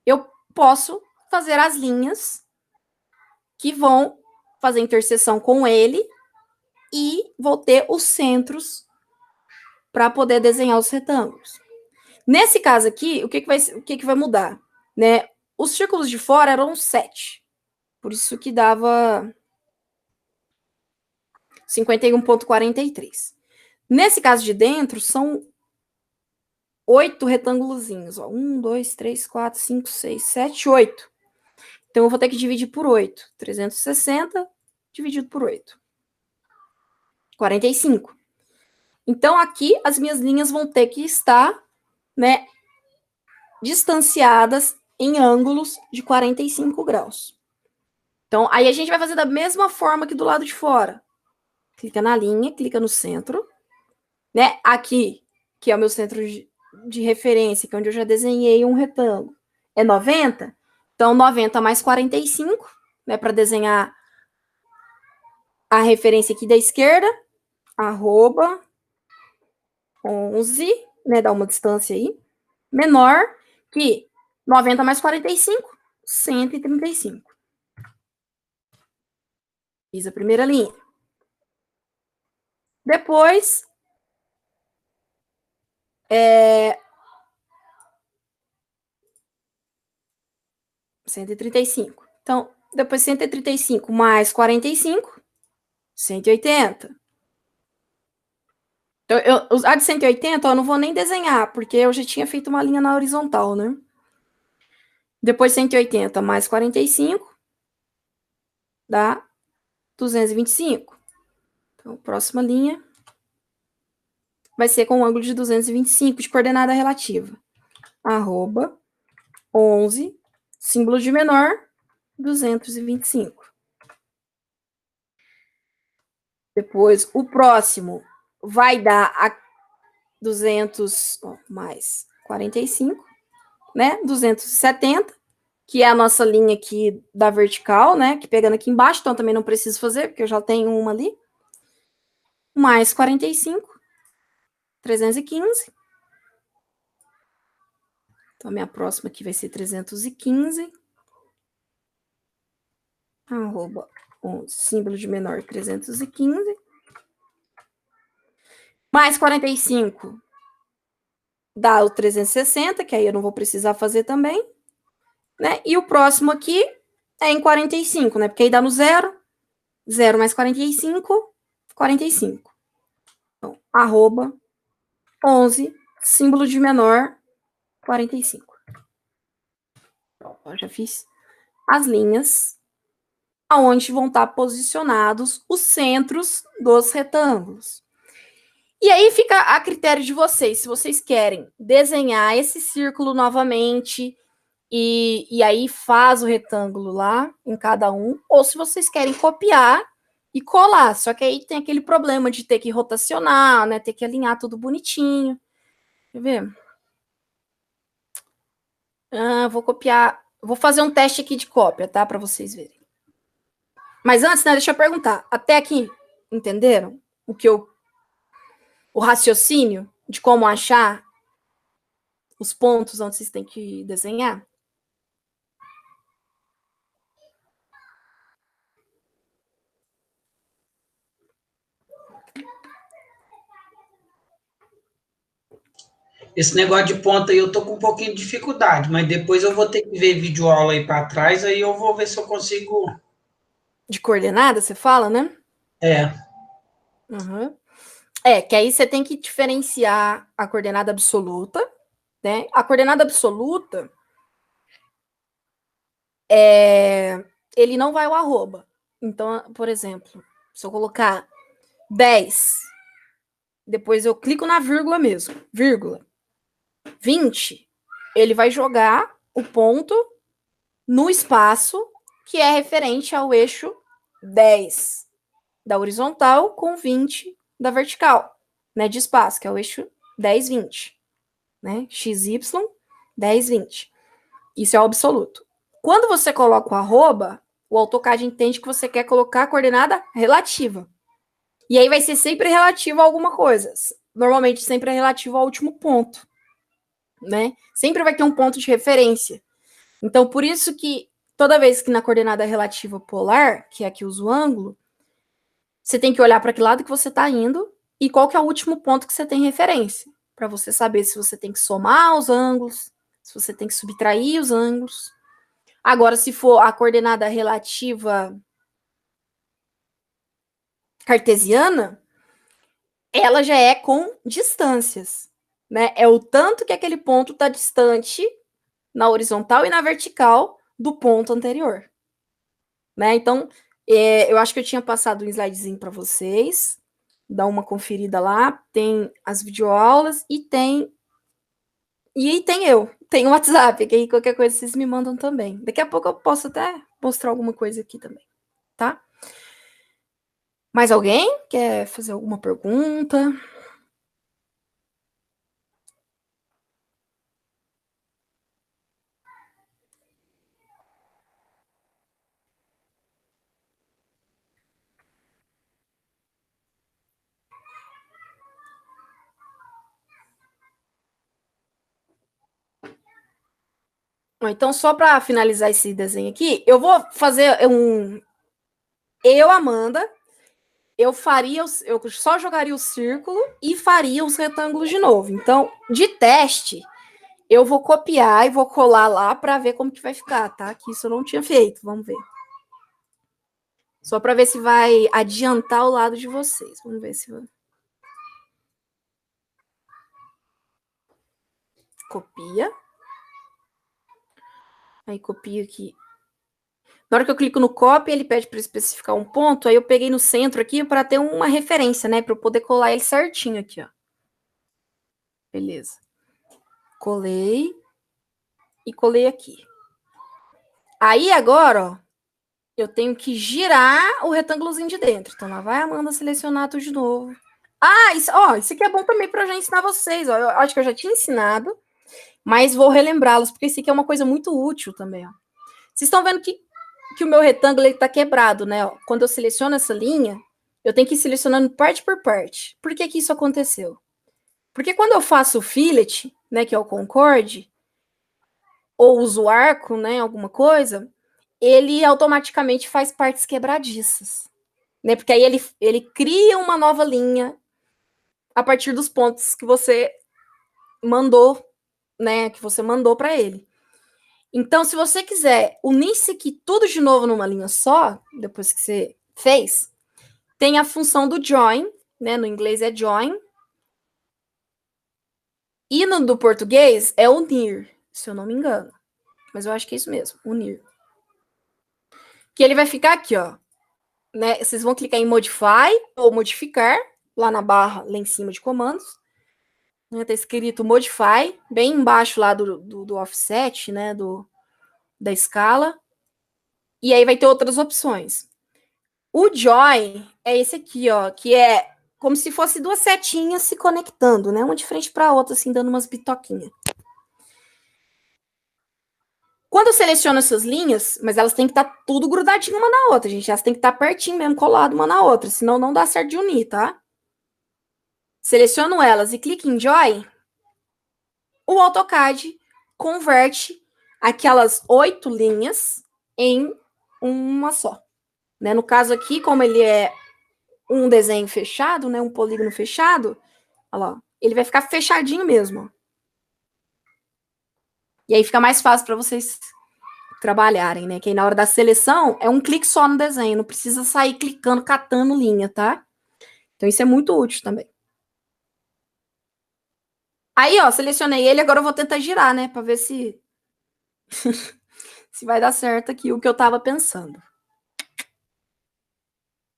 eu posso fazer as linhas que vão fazer interseção com ele e vou ter os centros para poder desenhar os retângulos. Nesse caso aqui, o que vai mudar? Né? Os círculos de fora eram 7. Por isso que dava 51,43. Nesse caso de dentro, são 8 retângulozinhos. 1, 2, 3, 4, 5, 6, 7, 8. Então, eu vou ter que dividir por 8. 360 dividido por 8. 45. Então, aqui, as minhas linhas vão ter que estar, né, distanciadas em ângulos de 45 graus. Então, aí a gente vai fazer da mesma forma que do lado de fora. Clica na linha, clica no centro, né? Aqui, que é o meu centro de referência, que é onde eu já desenhei um retângulo, é 90. Então, 90 mais 45, né? Para desenhar a referência aqui da esquerda, arroba 11, né? Dá uma distância aí, menor que 90 mais 45, 135. Fiz a primeira linha. Depois, 135. Então, depois 135 mais 45, 180. Então, a de 180, eu não vou nem desenhar, porque eu já tinha feito uma linha na horizontal, né? Depois 180 mais 45 dá 225. Então, próxima linha vai ser com um ângulo de 225 de coordenada relativa. Arroba 11, símbolo de menor, 225. Depois, o próximo vai dar a 200 mais 45, né? 270, que é a nossa linha aqui da vertical, né? Que pegando aqui embaixo, então também não preciso fazer, porque eu já tenho uma ali. Mais 45, 315. Então, a minha próxima aqui vai ser 315. Arroba símbolo de menor 315. Mais 45 dá o 360, que aí eu não vou precisar fazer também, né? E o próximo aqui é em 45, né? Porque aí dá no 0, 0 mais 45, 45. Então, arroba 11, símbolo de menor 45. Pronto, eu já fiz as linhas aonde vão estar posicionados os centros dos retângulos. E aí fica a critério de vocês, se vocês querem desenhar esse círculo novamente e aí faz o retângulo lá em cada um, ou se vocês querem copiar e colar, só que aí tem aquele problema de ter que rotacionar, né, ter que alinhar tudo bonitinho. Quer ver? Vou copiar, vou fazer um teste aqui de cópia, tá, para vocês verem. Mas antes, né, deixa eu perguntar, até aqui, entenderam o raciocínio de como achar os pontos onde vocês têm que desenhar? Esse negócio de ponta aí eu tô com um pouquinho de dificuldade, mas depois eu vou ter que ver vídeo aula aí para trás, aí eu vou ver se eu consigo. De coordenada, você fala, né? É. Uhum. Que aí você tem que diferenciar a coordenada absoluta, né? A coordenada absoluta ele não vai ao arroba. Então, por exemplo, se eu colocar 10, depois eu clico na vírgula mesmo, vírgula, 20, ele vai jogar o ponto no espaço que é referente ao eixo 10 da horizontal com 20 da vertical, né, de espaço, que é o eixo 10, 20, né, XY, 10, 20. Isso é o absoluto. Quando você coloca o arroba, o AutoCAD entende que você quer colocar a coordenada relativa. E aí vai ser sempre relativo a alguma coisa. Normalmente sempre é relativo ao último ponto, né? Sempre vai ter um ponto de referência. Então, por isso que toda vez que na coordenada relativa polar, que é a que usa o ângulo, você tem que olhar para que lado que você está indo e qual que é o último ponto que você tem referência, para você saber se você tem que somar os ângulos, se você tem que subtrair os ângulos. Agora, se for a coordenada relativa cartesiana, ela já é com distâncias, né? É o tanto que aquele ponto está distante na horizontal e na vertical do ponto anterior, né? Então, eu acho que eu tinha passado um slidezinho para vocês, dá uma conferida lá, tem as videoaulas e tem tem o WhatsApp, que aí qualquer coisa vocês me mandam também. Daqui a pouco eu posso até mostrar alguma coisa aqui também, tá? Mais alguém quer fazer alguma pergunta? Então, só para finalizar esse desenho aqui, eu vou fazer eu, Amanda, eu só jogaria o círculo e faria os retângulos de novo. Então, de teste, eu vou copiar e vou colar lá para ver como que vai ficar, tá? Que isso eu não tinha feito, vamos ver. Só para ver se vai adiantar o lado de vocês. Vamos ver se vai. Copia. Aí copia aqui. Na hora que eu clico no copy, ele pede para especificar um ponto, aí eu peguei no centro aqui para ter uma referência, né, para eu poder colar ele certinho aqui, ó. Beleza. Colei e colei aqui. Aí agora, ó, eu tenho que girar o retângulozinho de dentro. Então lá vai a Amanda selecionar tudo de novo. Isso aqui é bom também para eu já ensinar vocês, ó. Eu acho que eu já tinha ensinado, mas vou relembrá-los, porque isso aqui é uma coisa muito útil também, ó. Vocês estão vendo que o meu retângulo está quebrado, né? Ó, quando eu seleciono essa linha, eu tenho que ir selecionando parte por parte. Por que isso aconteceu? Porque quando eu faço o fillet, né, que é o concorde, ou uso o arco, né, alguma coisa, ele automaticamente faz partes quebradiças, né? Porque aí ele cria uma nova linha a partir dos pontos que você mandou, né? Que você mandou para ele. Então, se você quiser unir isso aqui tudo de novo numa linha só, depois que você fez, tem a função do join, né? No inglês é join. E no do português é unir, se eu não me engano. Mas eu acho que é isso mesmo, unir. Que ele vai ficar aqui, ó. Né? Vocês vão clicar em Modify ou Modificar, lá na barra, lá em cima de comandos. Tá escrito Modify, bem embaixo lá do offset, né? Da escala. E aí vai ter outras opções. O Join é esse aqui, ó, que é como se fosse duas setinhas se conectando, né? Uma de frente para a outra, assim, dando umas bitoquinhas. Quando eu seleciono essas linhas, mas elas têm que estar tudo grudadinho uma na outra, gente. Elas têm que estar pertinho mesmo, colado uma na outra, senão não dá certo de unir, tá? Seleciono elas e clico em Join. O AutoCAD converte aquelas 8 linhas em uma só. Né? No caso aqui, como ele é um desenho fechado, né, um polígono fechado, olha lá, ele vai ficar fechadinho mesmo. E aí fica mais fácil para vocês trabalharem, né? Que aí na hora da seleção é um clique só no desenho, não precisa sair clicando, catando linha, tá? Então isso é muito útil também. Aí, ó, selecionei ele, agora eu vou tentar girar, né, para ver se se vai dar certo aqui o que eu tava pensando.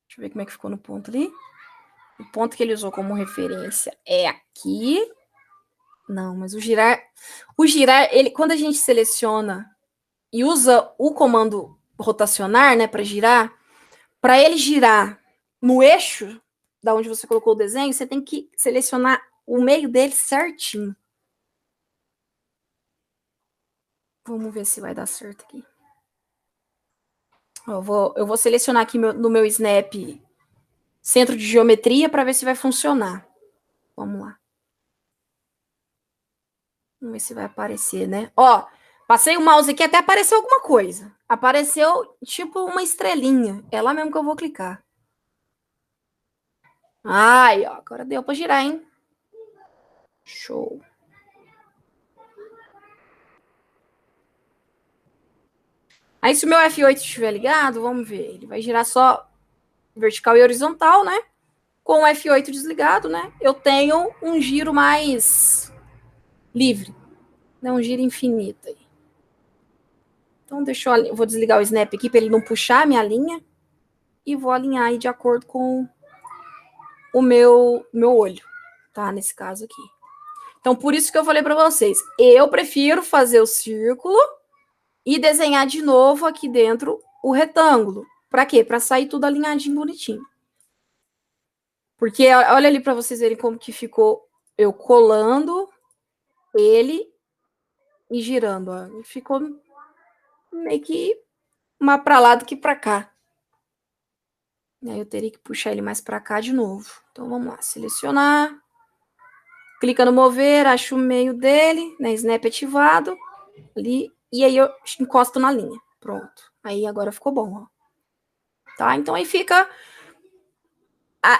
Deixa eu ver como é que ficou no ponto ali. O ponto que ele usou como referência é aqui. Não, mas o girar, ele, quando a gente seleciona e usa o comando rotacionar, né, para girar, para ele girar no eixo da onde você colocou o desenho, você tem que selecionar o meio dele certinho. Vamos ver se vai dar certo aqui. Eu vou selecionar aqui no meu Snap centro de geometria para ver se vai funcionar. Vamos lá. Vamos ver se vai aparecer, né? Ó, passei o mouse aqui até apareceu alguma coisa. Apareceu tipo uma estrelinha. É lá mesmo que eu vou clicar. Ai, ó, agora deu para girar, hein? Show. Aí se o meu F8 estiver ligado, vamos ver. Ele vai girar só vertical e horizontal, né? Com o F8 desligado, né? Eu tenho um giro mais livre. Né? Um giro infinito aí. Então, eu vou desligar o Snap aqui para ele não puxar a minha linha. E vou alinhar aí de acordo com o meu olho, tá? Nesse caso aqui. Então, por isso que eu falei para vocês. Eu prefiro fazer o círculo e desenhar de novo aqui dentro o retângulo. Para quê? Para sair tudo alinhadinho, bonitinho. Porque olha ali para vocês verem como que ficou eu colando ele e girando. Ó. Ficou meio que uma para lá do que para cá. Aí eu teria que puxar ele mais para cá de novo. Então vamos lá, selecionar. Clica no mover, acho o meio dele, né? Snap ativado. Ali, e aí eu encosto na linha. Pronto. Aí agora ficou bom, ó. Tá? Então aí fica...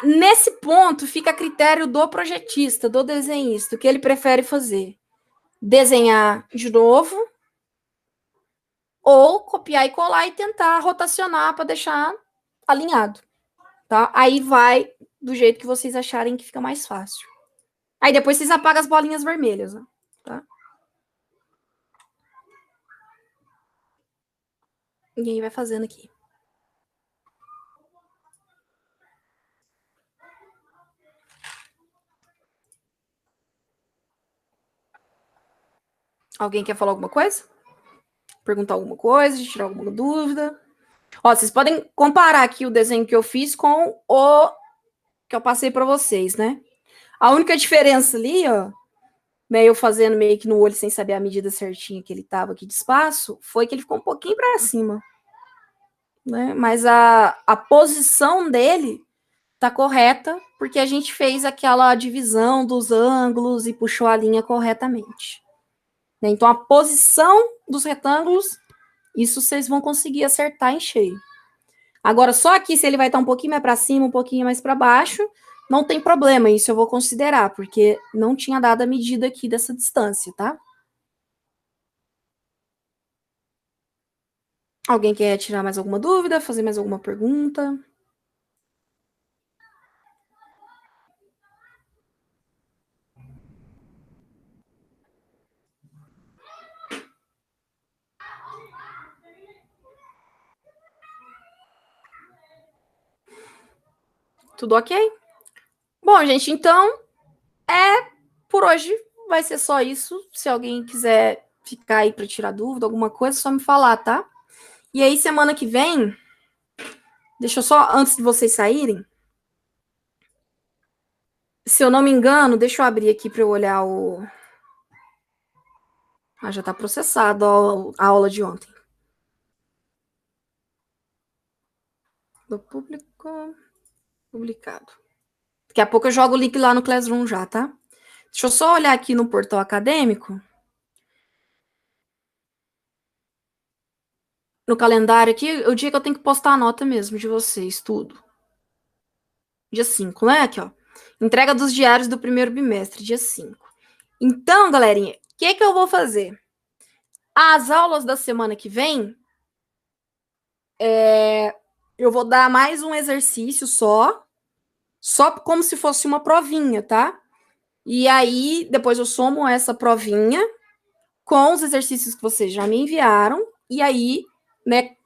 nesse ponto fica a critério do projetista, do desenhista, o que ele prefere fazer. Desenhar de novo ou copiar e colar e tentar rotacionar para deixar alinhado. Tá? Aí vai do jeito que vocês acharem que fica mais fácil. Aí depois vocês apagam as bolinhas vermelhas, ó, tá? E aí vai fazendo aqui. Alguém quer falar alguma coisa? Perguntar alguma coisa, tirar alguma dúvida? Ó, vocês podem comparar aqui o desenho que eu fiz com o que eu passei para vocês, né? A única diferença ali, ó, né, eu fazendo meio que no olho sem saber a medida certinha que ele tava aqui de espaço, foi que ele ficou um pouquinho para cima, né? Mas a posição dele tá correta, porque a gente fez aquela divisão dos ângulos e puxou a linha corretamente. Então, a posição dos retângulos Isso vocês vão conseguir acertar em cheio. Agora, só aqui, se ele vai estar um pouquinho mais para cima, um pouquinho mais para baixo, não tem problema, isso eu vou considerar, porque não tinha dado a medida aqui dessa distância, tá? Alguém quer tirar mais alguma dúvida, fazer mais alguma pergunta? Tudo ok? Bom, gente, então, por hoje vai ser só isso. Se alguém quiser ficar aí para tirar dúvida, alguma coisa, é só me falar, tá? E aí, semana que vem, deixa eu só, antes de vocês saírem, se eu não me engano, deixa eu abrir aqui para eu olhar o... Ah, já está processado a aula de ontem. Do público, publicado. Daqui a pouco eu jogo o link lá no Classroom já, tá? Deixa eu só olhar aqui no portal acadêmico. No calendário aqui, o dia que eu tenho que postar a nota mesmo de vocês, tudo. Dia 5, né? Aqui, ó. Entrega dos diários do primeiro bimestre, dia 5. Então, galerinha, o que eu vou fazer? As aulas da semana que vem, eu vou dar mais um exercício só como se fosse uma provinha, tá? E aí, depois eu somo essa provinha com os exercícios que vocês já me enviaram, e aí, né,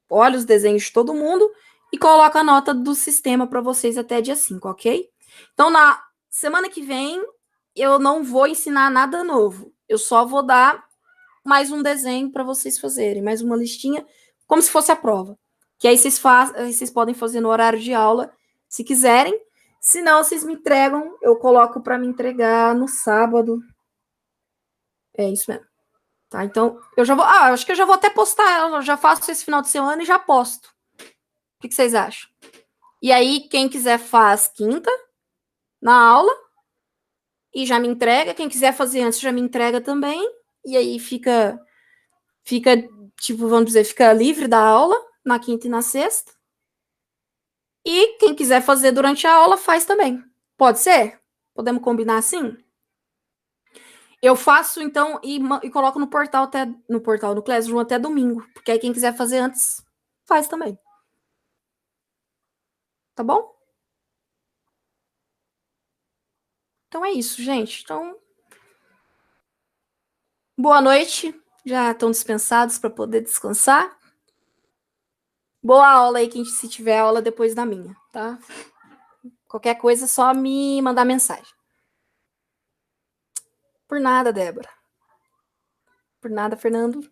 olho os desenhos de todo mundo e coloco a nota do sistema para vocês até dia 5, ok? Então, na semana que vem, eu não vou ensinar nada novo. Eu só vou dar mais um desenho para vocês fazerem, mais uma listinha, como se fosse a prova. Que aí vocês podem fazer no horário de aula, se quiserem. Se não, vocês me entregam, eu coloco para me entregar no sábado. É isso mesmo. Tá, então, eu já vou... acho que eu já vou até postar, eu já faço esse final de semana e já posto. O que vocês acham? E aí, quem quiser faz quinta, na aula, e já me entrega. Quem quiser fazer antes, já me entrega também. E aí fica, tipo, vamos dizer, fica livre da aula, na quinta e na sexta. E quem quiser fazer durante a aula, faz também. Pode ser? Podemos combinar assim? Eu faço, então, e coloco no portal, no Classroom até domingo. Porque aí quem quiser fazer antes, faz também. Tá bom? Então é isso, gente. Então, boa noite. Já estão dispensados para poder descansar. Boa aula aí, se tiver aula depois da minha, tá? Qualquer coisa, é só me mandar mensagem. Por nada, Débora. Por nada, Fernando.